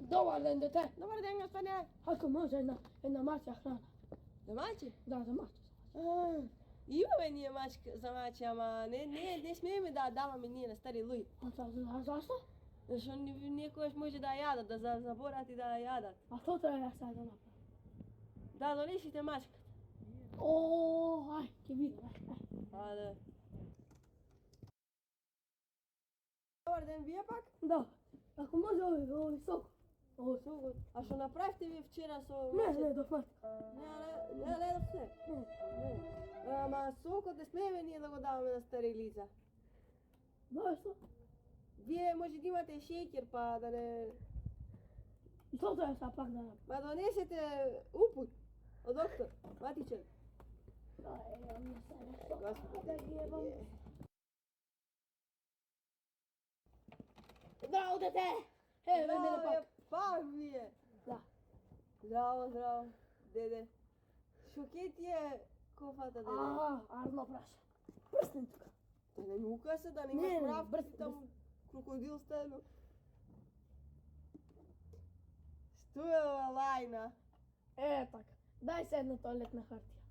Добар ден, дете. Добар ден, господине. Ако може една мачја храна. За мачи? Да, за мачја. Имаме ние мачка за мачи, ама не смееме да даваме ние на стари луѓе. А зашто? Зашто некојаш може да јадат, да заборат и да јадат. А што треба сега да направи? Да донесите мачка. Ај, ќе видам, ај. Да. Добар ден, вие пак? Да. Ако може овој сок. Овој сок. А што направивте вие вчера со Не, дофатка. Не дадовте? Не. Ама сокот не смееме ние да го даваме на стари лица. Зашто? Вие може да имате шеќер, па да не... И што треба сега пак да направи? Па донесете упут од доктор, матичен. Ај, не се сок. Господи, Да ги ебам. е. Здраво, дете! Мене пак. Пак вие. Да. Здраво, деде. Шо ке ти е кофата, деде? Арно праша. Прстен тука. Да не ми укаса, да не Не, имаш не, мравки, брз. таму крокодил стено. Што е ова лајна? Така. Дај се една тоалетна хартија.